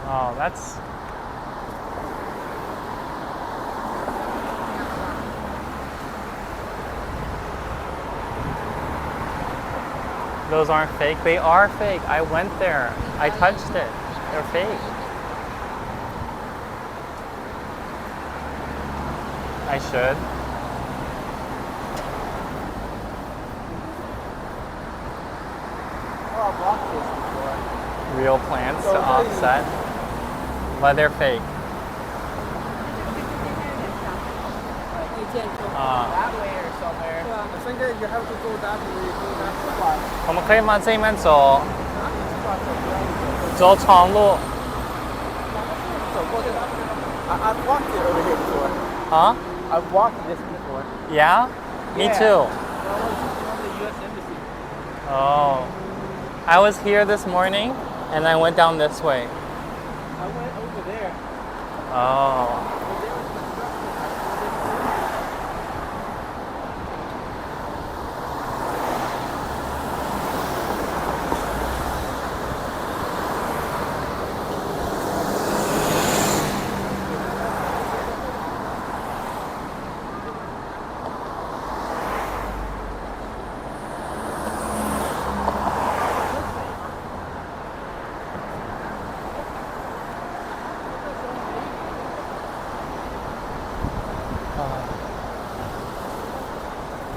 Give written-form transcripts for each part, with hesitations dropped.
Oh, that's... Those aren't fake. They are fake. I went there. I touched it. They're fake. I should. Oh, I've walked this before. Real plants to offset. But they're fake. That way or somewhere. I think that you have to go that way. Go that spot. 我们可以往这面走，走长路。I've walked it over here before. Huh? I've walked this before. Yeah? Me Yeah. too. That was from the U.S. Embassy. Oh. I was here this morning and I went down this way. I went over there. Oh.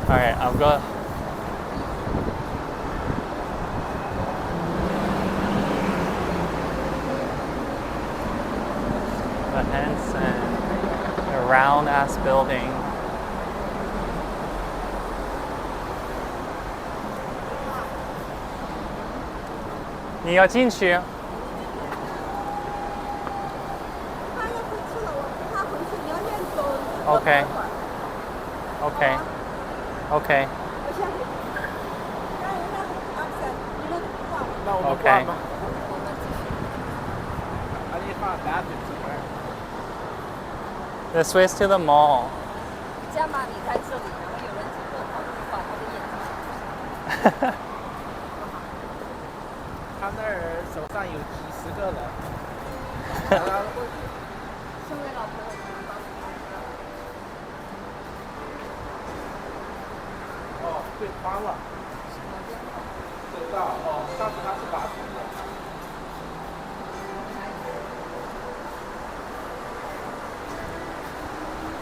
All right, I'll go. The fence and a round ass building. You要进去? Okay. Okay. Okay. No, Okay. problem. I need to find a bathroom somewhere. This way is to the mall. 加码你在这里，然后有人经过跑去把他的眼睛。他那儿手上有几十个人。身为老婆，我只能帮你。哦，对宽了。知道哦，上次他是把柄的。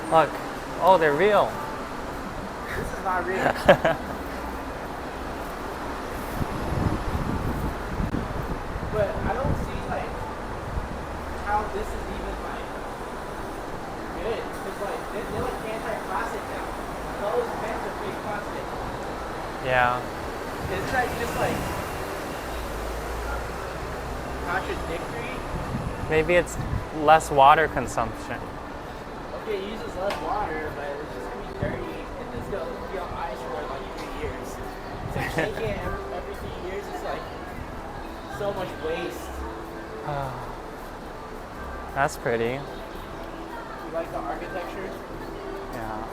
Look. Oh, they're real. This is not real. But I don't see like how this is even like good. Cause like they're like anti-plastic now. Those pants are fake plastic. Yeah. Isn't that just like contradictory? Maybe it's less water consumption. Okay, it uses less water, but it's just gonna be dirty, and it's gonna be on ice for like 3 years. So shaking it every few years is like so much waste. That's pretty. You like the architecture? Yeah.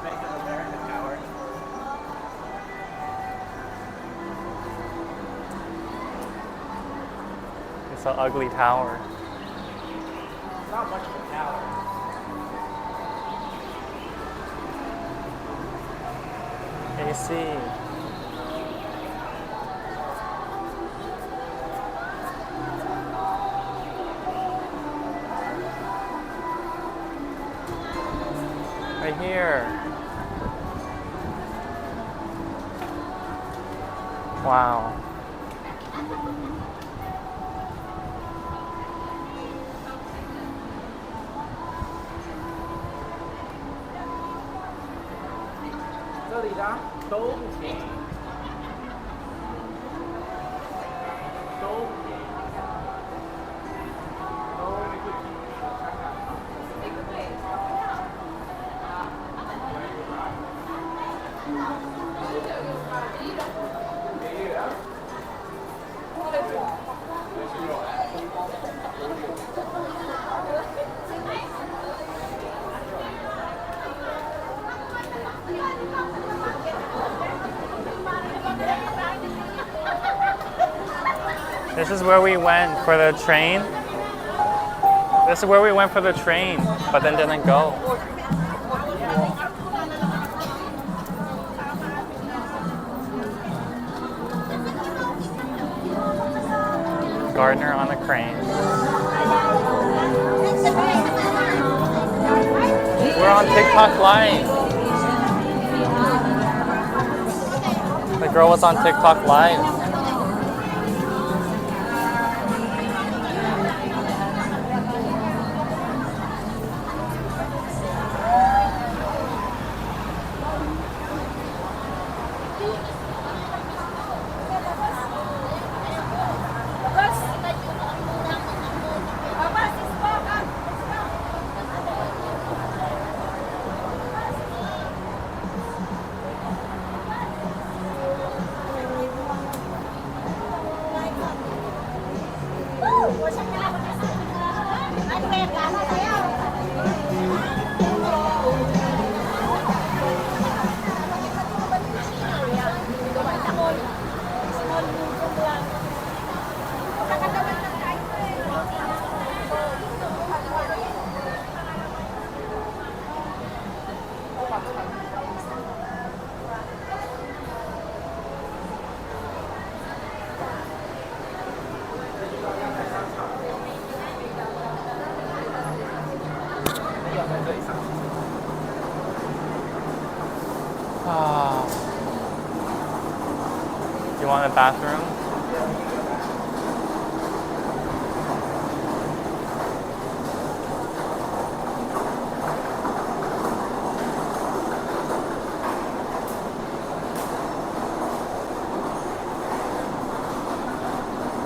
Bank of America Tower. It's an ugly tower. It's not much of a tower. AC. Right here. Wow. This is where we went for the train. This is where we went for the train, but then didn't go. Gardener on the crane. We're on TikTok Live. The girl was on TikTok Live. You want a bathroom?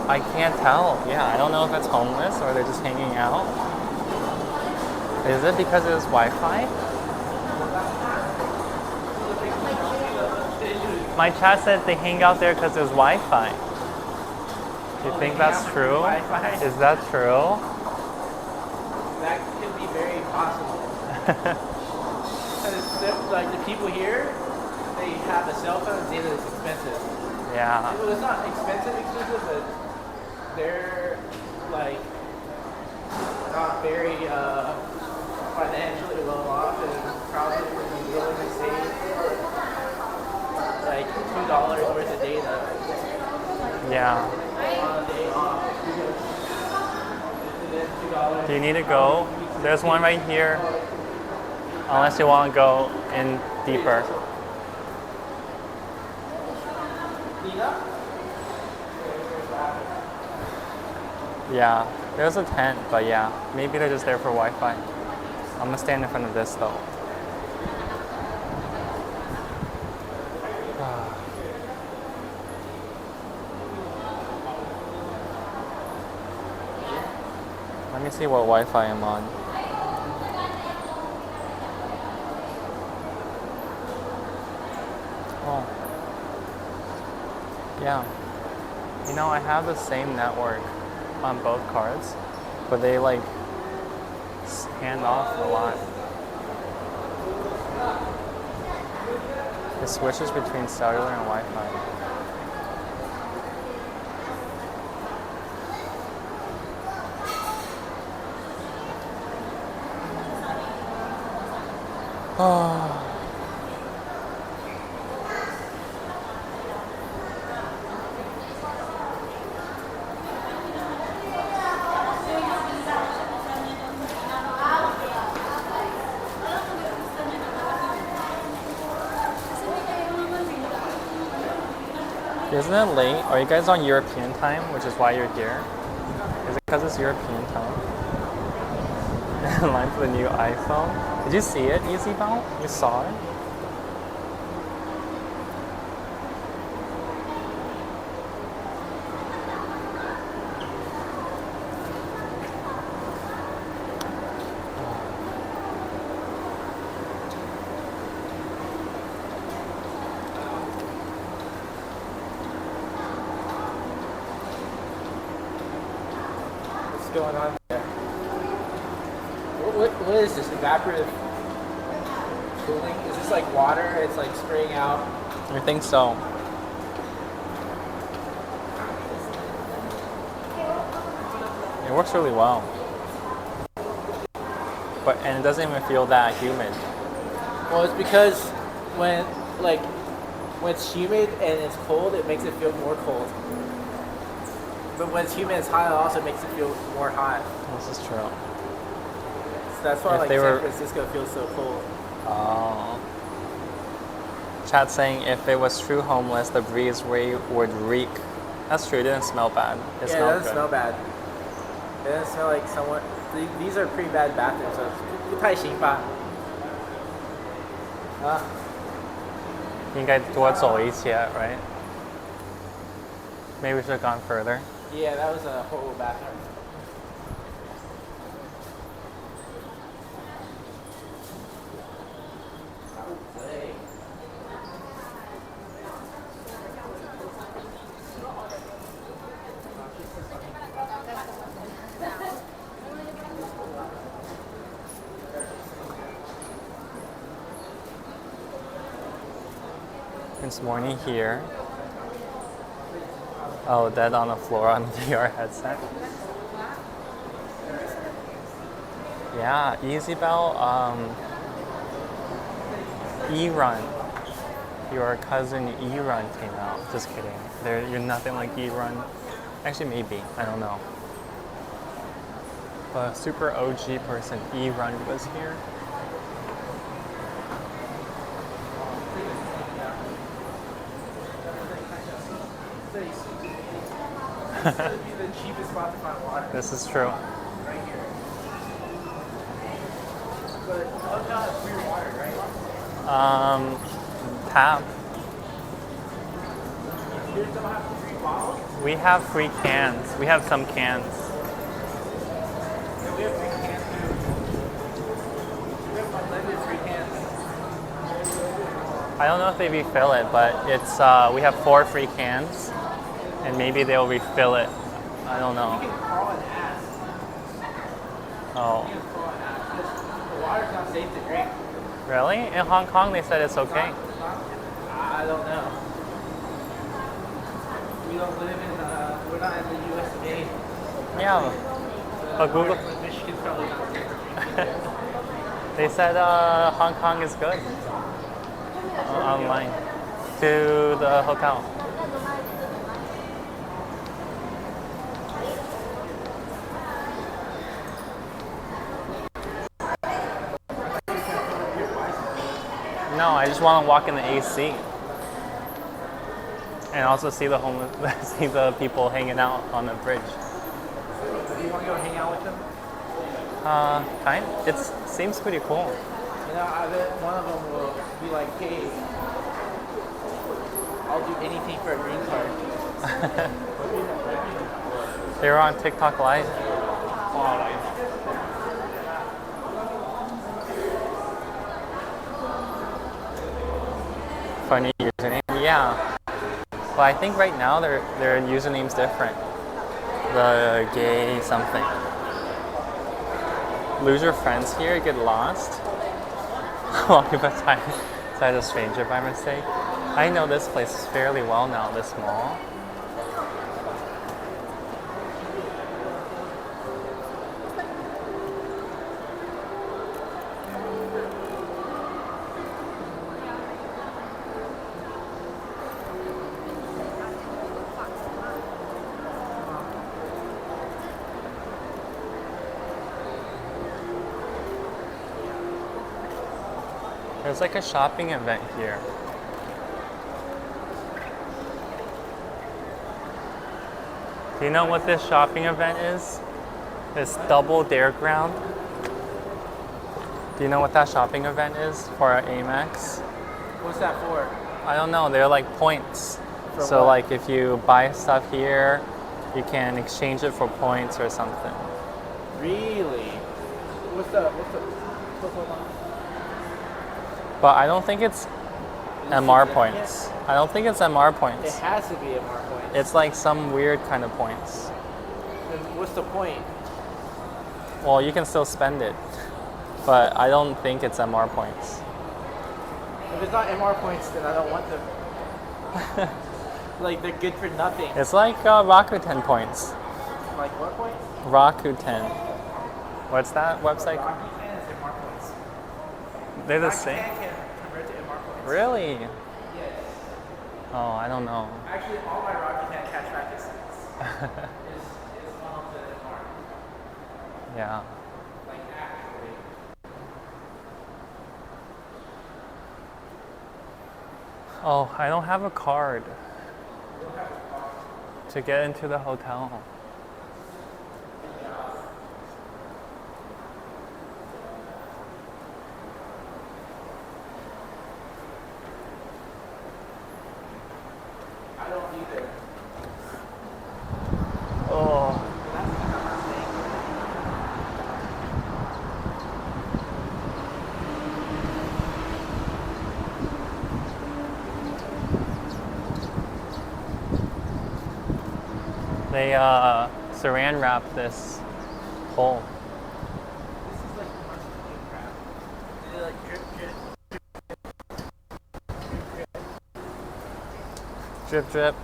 I can't tell. Yeah, I don't know if it's homeless or they're just hanging out. Is it because it was Wi-Fi? My chat said they hang out there because there's Wi-Fi. Do you think that's true? Wi-Fi? Is that true? That could be very possible. Because like the people here, they have a cell phone and data is expensive. Yeah. Well, it's not expensive, but they're like not very financially well off and probably would be willing to save like $2 worth of data Yeah. on a day off. And then $2. Do you need to go? There's one right here. Unless you want to go in deeper. Yeah, there's a tent, but yeah, maybe they're just there for Wi-Fi. I'm gonna stand in front of this though. Let me see what Wi-Fi I'm on. Oh. Yeah. You know, I have the same network on both cards, but they like hand off a lot. It switches between cellular and Wi-Fi. Oh. Isn't it late? Are you guys on European time, which is why you're here? Is it because it's European time? Line for the new iPhone. Did you see it, Easybell? You saw it? What's going on there? What is this? Evaporative cooling? Is this like water? It's like spraying out. I think so. It works really well. And it doesn't even feel that humid. Well, it's because when it's humid and it's cold, it makes it feel more cold. But when it's humid and it's hot, it also makes it feel more hot. This is true. So that's why San Francisco feels so cold. Oh. Chat saying if it was true homeless, the breeze would reek. That's true. It didn't smell bad. It doesn't smell bad. It doesn't smell like someone. These are pretty bad bathrooms, so 不太行吧？应该多走一些, right? Maybe we should have gone further. Yeah, that was a horrible bathroom. It's morning here. Oh, dead on the floor on the VR headset. Yeah, EasyBell, E-Run. Your cousin E-Run came out. Just kidding. You're nothing like E-Run. Actually, maybe. I don't know. But a super OG person, E-Run, was here. This would be the cheapest spot to find water. This is true. Right here. But hotel has free water, right? Tap. You don't have free bottles? We have free cans. We have some cans. Yeah, we have free cans too. We have unlimited free cans. I don't know if they refill it, but it's we have 4 free cans, and maybe they'll refill it. I don't know. You can call and ask. Oh. You can call and ask. The water's not safe to drink. Really? In Hong Kong, they said it's okay. I don't know. We don't live in, we're not in the US of A. Yeah. But Google. Michigan's probably not safe. They said Hong Kong is good. Online. To the hotel. No, I just want to walk in the AC. And also see the homeless, see the people hanging out on the bridge. Do you want to go hang out with them? Kind. It seems pretty cool. You know, I bet one of them will be like, hey, I'll do anything for a green card. They were on TikTok Live. Funny username, yeah. But I think right now their username's different. The gay something. Lose your friends here, get lost. Walking beside a stranger by mistake. I know this place fairly well now, this mall. There's like a shopping event here. Do you know what this shopping event is? This double dare ground. Do you know what that shopping event is for Amex? What's that for? I don't know. They're like points. For So what? like if you buy stuff here, you can exchange it for points or something. Really? What's going on? But I don't think it's MR points. I don't think it's MR It points. has to be a mark point. It's like some weird kind of points. Then what's the point? Well, you can still spend it, but I don't think it's MR points. If it's not MR points, then I don't want them. Like, they're good for nothing. It's like Rakuten points. Like what points? Rakuten. What's that website called? Rakuten is MR points. They're the Rakuten same? can convert to MR points. Really? Yes. Oh, I don't know. Actually, all my Rakuten cashback is funneled to MR. Yeah. Like actually. Oh, I don't have a card to get into the hotel. I don't either. Oh. That's because I'm not staying. They saran wrapped this hole. This is like musky crap. They like drip drip. Drip drip.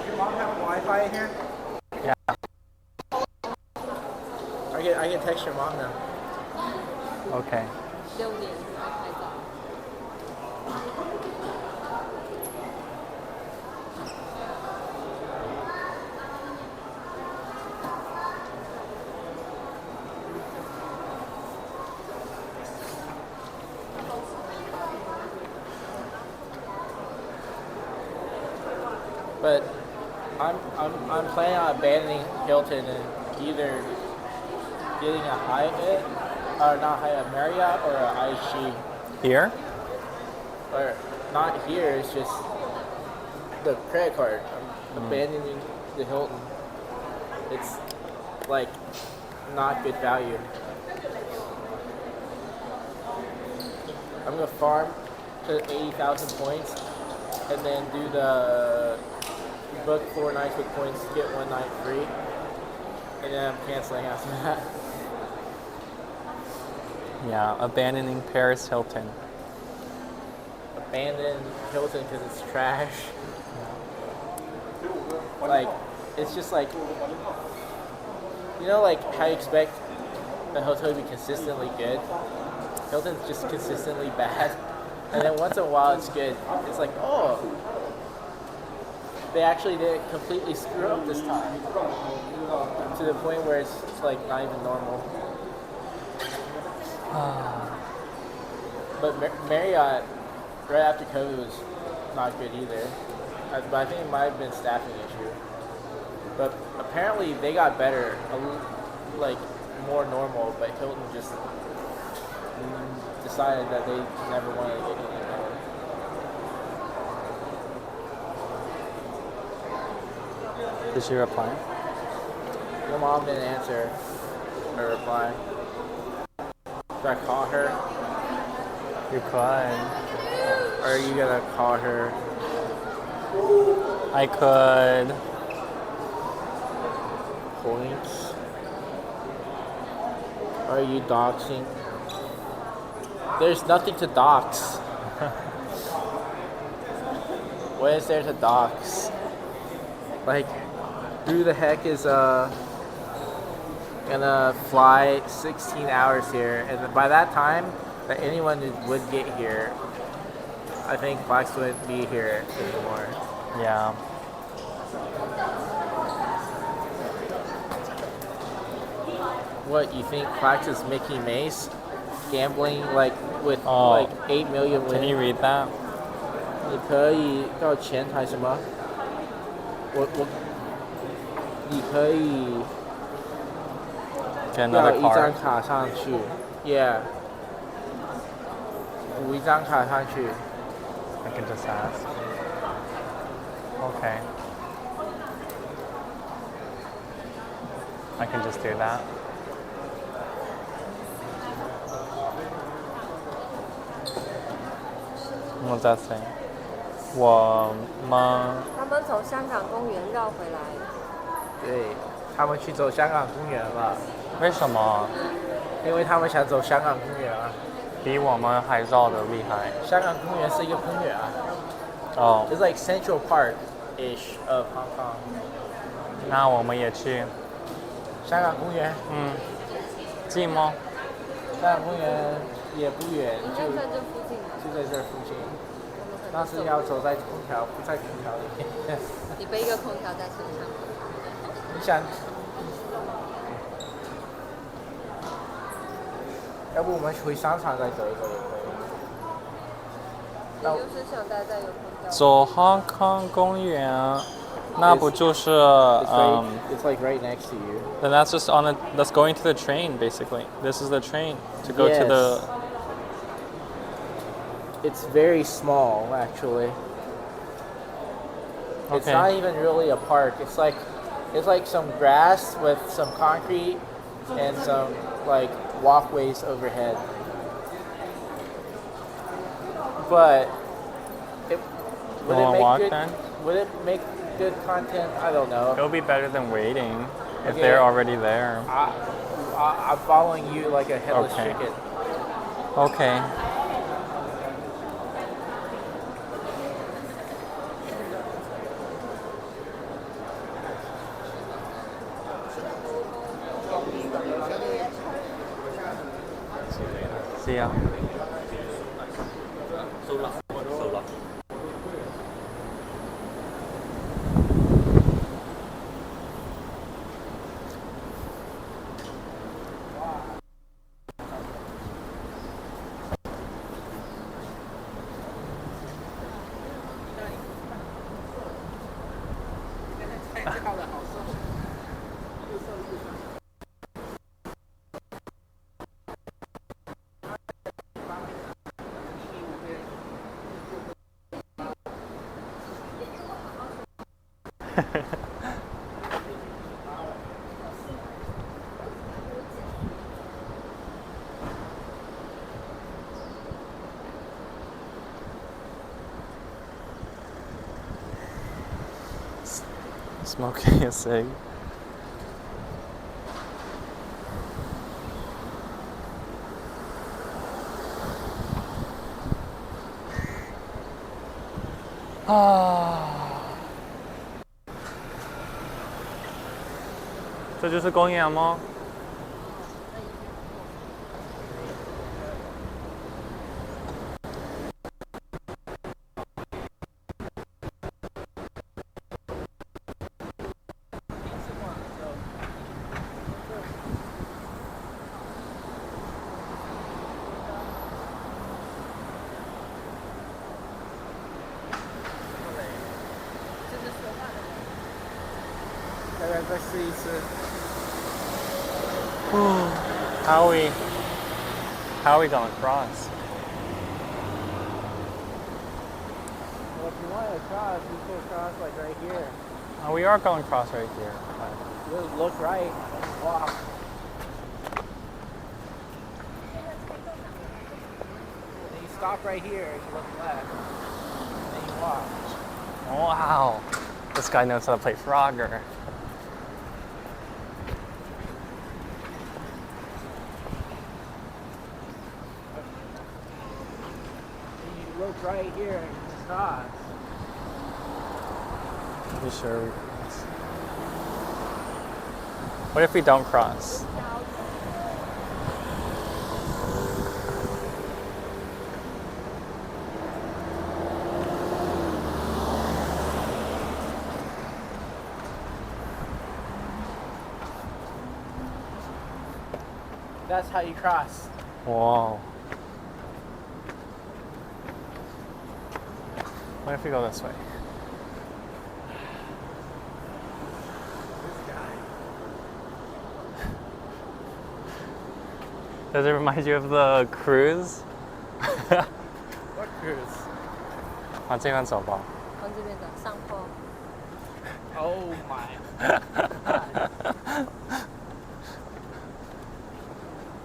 Your mom have Wi-Fi in here? Yeah. I can text your mom now. Okay. 6点才拍照。 But I'm planning on abandoning Hilton and either getting a Hyatt, or not Hyatt, Marriott, or a IHG. Here? Or not here. It's just the credit card. I'm abandoning the Hilton. It's like not good value. I'm gonna farm to 80,000 points, and then do the book 4 nights with points, get 1 night free, and then I'm canceling after that. Yeah, abandoning Paris Hilton. Abandon Hilton because it's trash. Like, it's just like, you know, like how you expect a hotel to be consistently good. Hilton's just consistently bad, and then once in a while it's good. It's like, oh, they actually didn't completely screw up this time, to the point where it's like not even normal. But Marriott, right after COVID, was not good either. But I think it might have been a staffing issue. But apparently they got better, like more normal. But Hilton just decided that they never wanted to get anything better. Did she reply? Your mom didn't answer her reply. Should I call her? You could. Or are you gonna call her? I could. Points? Are you doxing? There's nothing to dox. What is there to dox? Like, who the heck is gonna fly 16 hours here? And by that time that anyone would get here, I think Flax wouldn't be here anymore. Yeah. What, you think Flax is Mickey Mace? Gambling like with Oh. like 8 million wins? Can you read that? 你可以要钱还是什么？你可以 Get 要 another 一张 card. 卡上去 ，Yeah， 补一张卡上去。 I can just ask. Okay. I can just do that. What does that say? 我们他们从香港公园绕回来，对，他们去走香港公园了，为什么因为他们想走香港公园啊。比我们还绕的厉害？香港公园是一个公园啊。哦， It's like Central Park-ish of Hong Kong. 那我们也去。香港公园，近吗？香港公园也不远，应该在这附近吧？就在这附近。但是要走在空调，不在空调里面。你背一个空调在身上。你想，要不我们回商场再走一走也可以。你就是想待在有空调。走Hong Kong 公园，那不就是It's like right next to you. Then that's just on that's going to the train basically. This is the train to go to the. It's very small actually. It's Okay. not even really a park. It's like some grass with some concrete and some like walkways overhead. But would wanna it walk make good? then? Would it make good content? I don't know. It'll be better than waiting if Okay. they're already there. I'm following you like a headless Okay. chicken. Okay. See ya. Smoking a cig. Ah. 这就是公园吗？大概再试一次。How are we gonna cross? Well, if you want to cross, you can cross like right here. Oh, we are going cross right here. Just look right and walk. Then you stop right here and you look left. And then you walk. Wow, this guy knows how to play Frogger. Then you look right here and you cross. You sure we cross? What if we don't cross? That's how you cross. Whoa. What if we go this way? This guy. Does it remind you of the cruise? What cruise? 往这边走吧。往这边的上坡。 Oh my.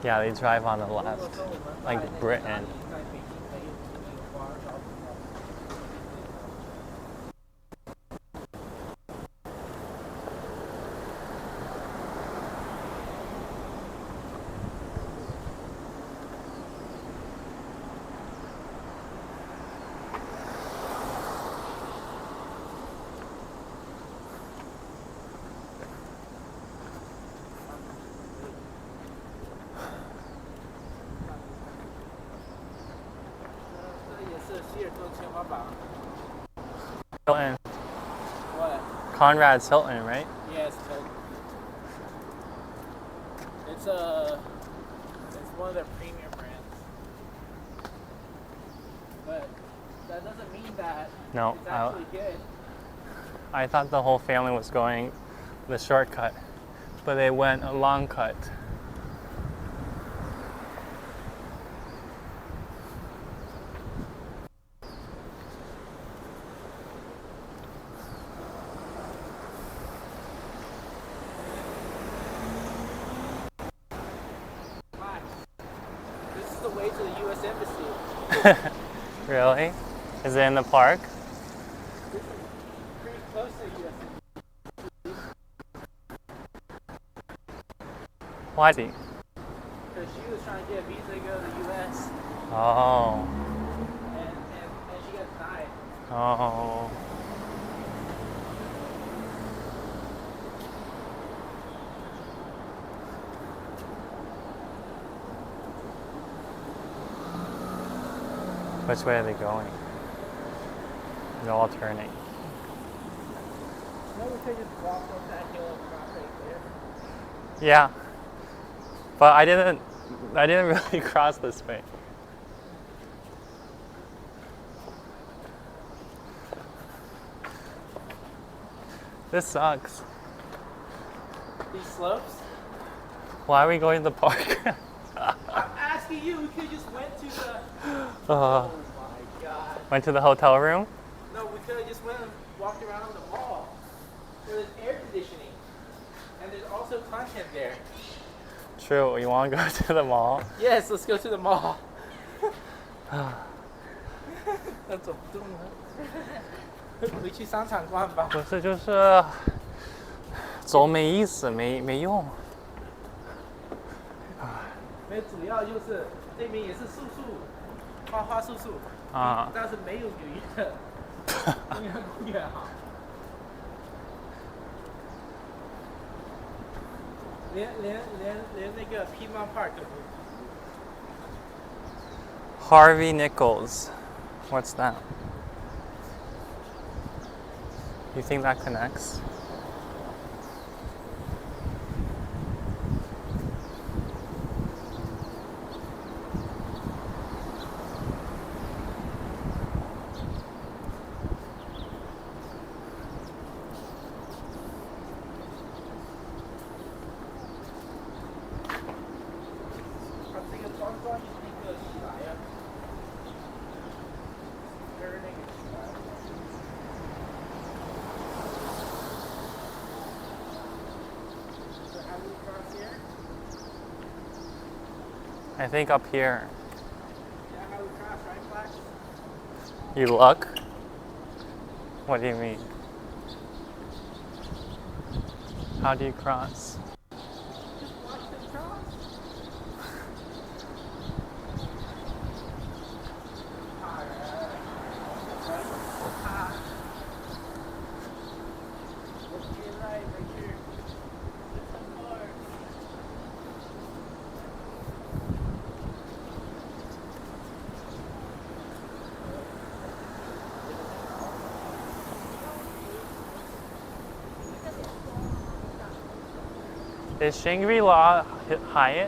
Yeah, they drive on the left, like Britain. 这也是希尔顿天花板。 Hilton. What? Conrad's Hilton, right? Yes, it's one of their premium brands. But that doesn't mean that No, it's actually good. I thought the whole family was going the shortcut, but they went a long cut. Max, this is the way to the U.S. Embassy. Really? Is it in the park? This is pretty close to the U.S. Why is he? Because she was trying to get a visa to go to the U.S. Oh. and she got denied. Oh. Which way are they going? They're all turning. No, we could just walk up that hill and cross right there. Yeah. But I didn't really cross this way. This sucks. These slopes? Why are we going to the park? I'm asking you, we could just went to the... uh, Oh my god. went to the hotel room? No, we could have just went and walked around the mall. There's air conditioning. And there's also content there. True. You want to go to the mall? Yes, let's go to the mall. That's a 回去商场逛吧。不是，就是走没意思，没用。没有，主要就是这边也是树树，花树树啊，但是没有纽约的中央公园好。连那个 Piedmont Park 都不。Harvey Nichols. What's that? You think that connects? I think up here. You look? What do you mean? How do you cross? Is Shangri-La Hyatt?